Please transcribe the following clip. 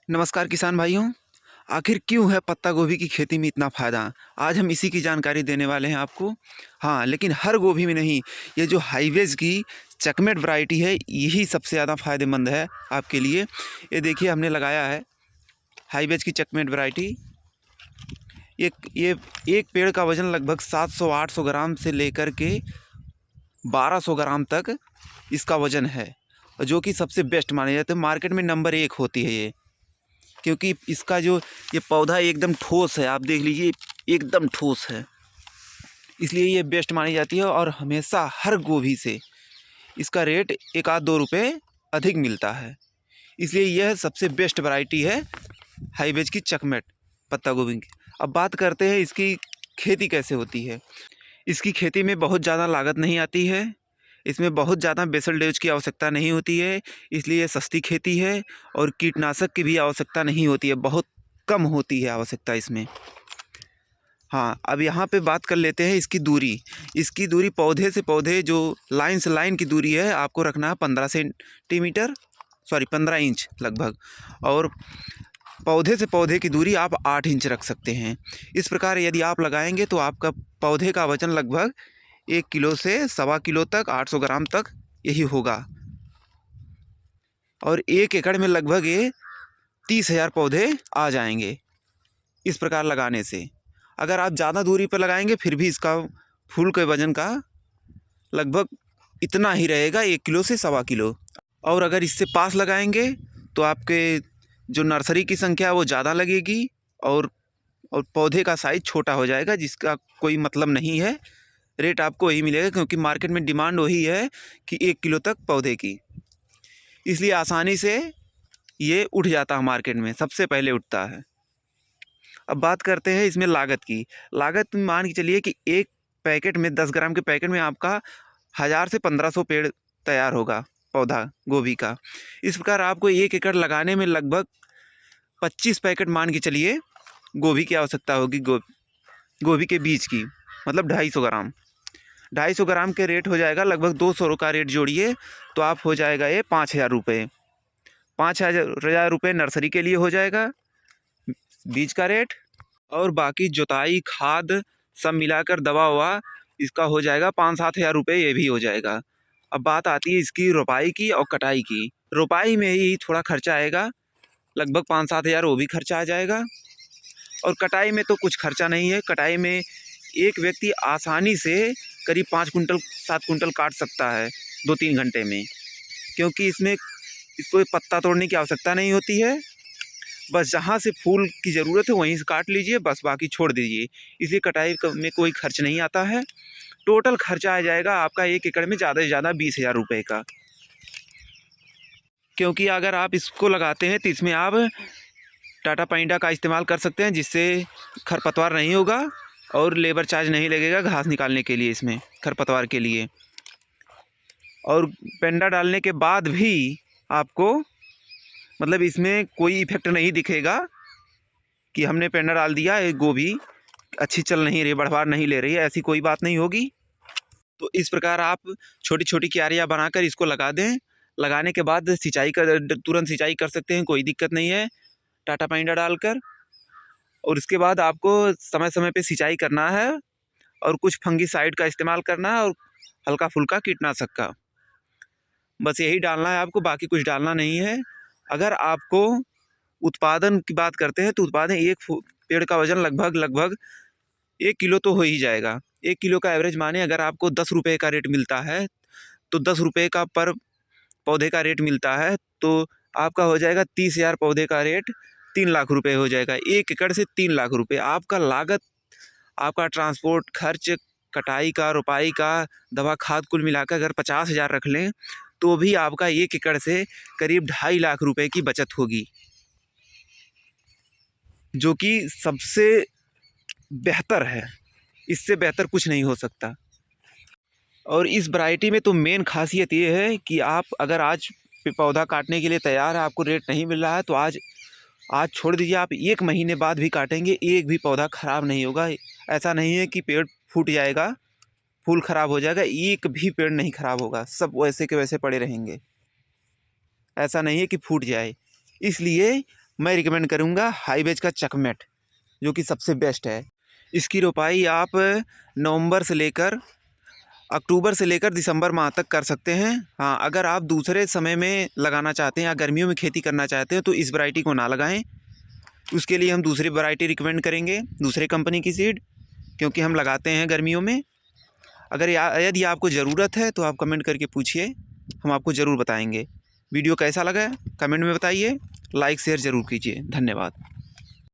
नमस्कार किसान भाइयों। आखिर क्यों है पत्ता गोभी की खेती में इतना फ़ायदा? आज हम इसी की जानकारी देने वाले हैं आपको। हाँ, लेकिन हर गोभी में नहीं, ये जो हाईवेज़ की चकमेट वैरायटी है, यही सबसे ज़्यादा फ़ायदेमंद है आपके लिए। ये देखिए हमने लगाया है हाईवेज़ की चकमेट वैरायटी। ये एक पेड़ का वज़न लगभग 700-800 ग्राम से लेकर के 1200 ग्राम तक इसका वज़न है, जो कि सबसे बेस्ट माने जाते हैं। मार्केट में नंबर 1 होती है ये। क्योंकि इसका जो ये पौधा एकदम ठोस है, आप देख लीजिए एकदम ठोस है, इसलिए ये बेस्ट मानी जाती है। और हमेशा हर गोभी से इसका रेट 1 आध 2 रुपये अधिक मिलता है, इसलिए यह सबसे बेस्ट वैरायटी है हाईवेज की चकमेट पत्ता गोभी की। अब बात करते हैं इसकी खेती कैसे होती है। इसकी खेती में बहुत ज़्यादा लागत नहीं आती है, इसमें बहुत ज़्यादा बेसल डोज की आवश्यकता नहीं होती है, इसलिए सस्ती खेती है। और कीटनाशक की भी आवश्यकता नहीं होती है, बहुत कम होती है आवश्यकता इसमें। हाँ, अब यहाँ पे बात कर लेते हैं इसकी दूरी। इसकी दूरी पौधे से पौधे जो लाइन से लाइन की दूरी है, आपको रखना है 15 सेंटीमीटर, सॉरी 15 इंच लगभग। और पौधे से पौधे की दूरी आप 8 इंच रख सकते हैं। इस प्रकार यदि आप लगाएंगे तो आपका पौधे का वजन लगभग 1 किलो से सवा किलो तक, 800 ग्राम तक यही होगा। और 1 एकड़ में लगभग ये 30,000 पौधे आ जाएंगे इस प्रकार लगाने से। अगर आप ज़्यादा दूरी पर लगाएंगे फिर भी इसका फूल के वज़न का लगभग इतना ही रहेगा, 1 किलो से सवा किलो। और अगर इससे पास लगाएंगे तो आपके जो नर्सरी की संख्या है वो ज़्यादा लगेगी, और पौधे का साइज़ छोटा हो जाएगा, जिसका कोई मतलब नहीं है। रेट आपको वही मिलेगा, क्योंकि मार्केट में डिमांड वही है कि 1 किलो तक पौधे की, इसलिए आसानी से ये उठ जाता है मार्केट में, सबसे पहले उठता है। अब बात करते हैं इसमें लागत की। लागत मान के चलिए कि एक पैकेट में 10 ग्राम के पैकेट में आपका 1000 से 1500 पेड़ तैयार होगा, पौधा गोभी का। इस प्रकार आपको 1 एकड़ लगाने में लगभग 25 पैकेट मान के चलिए गोभी की आवश्यकता होगी। गोभी के बीज की मतलब 250 ग्राम। 250 ग्राम के रेट हो जाएगा लगभग 200 का रेट जोड़िए तो आप हो जाएगा ये 5000 रुपये। 5000 रुपये नर्सरी के लिए हो जाएगा बीज का रेट। और बाकी जुताई खाद सब मिलाकर दवा ववा इसका हो जाएगा 5-7 हज़ार रुपये, ये भी हो जाएगा। अब बात आती है इसकी रोपाई की और कटाई की। रोपाई में ही थोड़ा खर्चा आएगा, लगभग 5-7 हज़ार, वो भी खर्चा आ जाएगा। और कटाई में तो कुछ खर्चा नहीं है। कटाई में एक व्यक्ति आसानी से करीब 5 कुंटल 7 कुंटल काट सकता है 2-3 घंटे में, क्योंकि इसमें इसको पत्ता तोड़ने की आवश्यकता नहीं होती है। बस जहाँ से फूल की ज़रूरत है वहीं से काट लीजिए, बस बाकी छोड़ दीजिए। इसलिए कटाई में कोई खर्च नहीं आता है। टोटल खर्चा आ जाएगा आपका 1 एकड़ में ज़्यादा से ज़्यादा 20,000 रुपये का। क्योंकि अगर आप इसको लगाते हैं तो इसमें आप टाटा पैंडा का इस्तेमाल कर सकते हैं, जिससे खरपतवार नहीं होगा और लेबर चार्ज नहीं लगेगा घास निकालने के लिए, इसमें खरपतवार के लिए। और पेंडा डालने के बाद भी आपको मतलब इसमें कोई इफेक्ट नहीं दिखेगा कि हमने पेंडा डाल दिया, ये गोभी अच्छी चल नहीं रही, बढ़वार नहीं ले रही है, ऐसी कोई बात नहीं होगी। तो इस प्रकार आप छोटी छोटी क्यारियाँ बनाकर इसको लगा दें। लगाने के बाद सिंचाई कर तुरंत सिंचाई कर सकते हैं, कोई दिक्कत नहीं है टाटा पैंडा डालकर। और इसके बाद आपको समय समय पे सिंचाई करना है और कुछ फंगिसाइड का इस्तेमाल करना है और हल्का फुल्का कीटनाशक का, बस यही डालना है आपको, बाकी कुछ डालना नहीं है। अगर आपको उत्पादन की बात करते हैं तो उत्पादन एक पेड़ का वजन लगभग 1 किलो तो हो ही जाएगा। 1 किलो का एवरेज माने अगर आपको 10 रुपये का रेट मिलता है तो 10 रुपये का पर पौधे का रेट मिलता है, तो आपका हो जाएगा 30,000 पौधे का रेट 3 लाख रुपए हो जाएगा। 1 एकड़ से 3 लाख रुपए आपका लागत, आपका ट्रांसपोर्ट खर्च, कटाई का, रोपाई का, दवा खाद कुल मिलाकर अगर 50,000 रख लें तो भी आपका 1 एकड़ से करीब 2.5 लाख रुपए की बचत होगी, जो कि सबसे बेहतर है। इससे बेहतर कुछ नहीं हो सकता। और इस वैरायटी में तो मेन खासियत ये है कि आप अगर आज पौधा काटने के लिए तैयार है, आपको रेट नहीं मिल रहा है, तो आज आज छोड़ दीजिए, आप 1 महीने बाद भी काटेंगे, एक भी पौधा ख़राब नहीं होगा। ऐसा नहीं है कि पेड़ फूट जाएगा, फूल ख़राब हो जाएगा, एक भी पेड़ नहीं ख़राब होगा, सब वैसे के वैसे पड़े रहेंगे। ऐसा नहीं है कि फूट जाए। इसलिए मैं रिकमेंड करूँगा हाईवेज का चकमेट, जो कि सबसे बेस्ट है। इसकी रोपाई आप नवंबर से लेकर अक्टूबर से लेकर दिसंबर माह तक कर सकते हैं। हाँ, अगर आप दूसरे समय में लगाना चाहते हैं या गर्मियों में खेती करना चाहते हैं तो इस वैरायटी को ना लगाएं। उसके लिए हम दूसरी वैरायटी रिकमेंड करेंगे, दूसरे कंपनी की सीड, क्योंकि हम लगाते हैं गर्मियों में। अगर यदि आपको ज़रूरत है तो आप कमेंट करके पूछिए, हम आपको ज़रूर बताएंगे। वीडियो कैसा लगा कमेंट में बताइए, लाइक शेयर ज़रूर कीजिए। धन्यवाद।